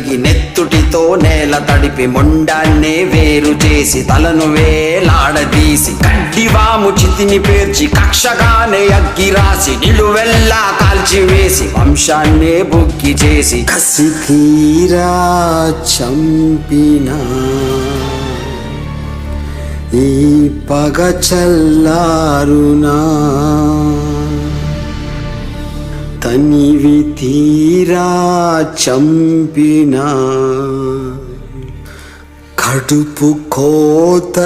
నలిగి నెత్తుటితో నేల తడిపి మొండాన్నే వేరు చేసి తలను వేలాడదీసి కడ్డివాము చితిని పేర్చి కక్షగానే అగ్గి రాసి నిలువెల్లా కాల్చివేసి వంశాన్నే బుక్కి చేసి కసి తీరా చంపినా ఈ పగ చల్లారునా తనివి తీరా చంపినా కడుపు కోత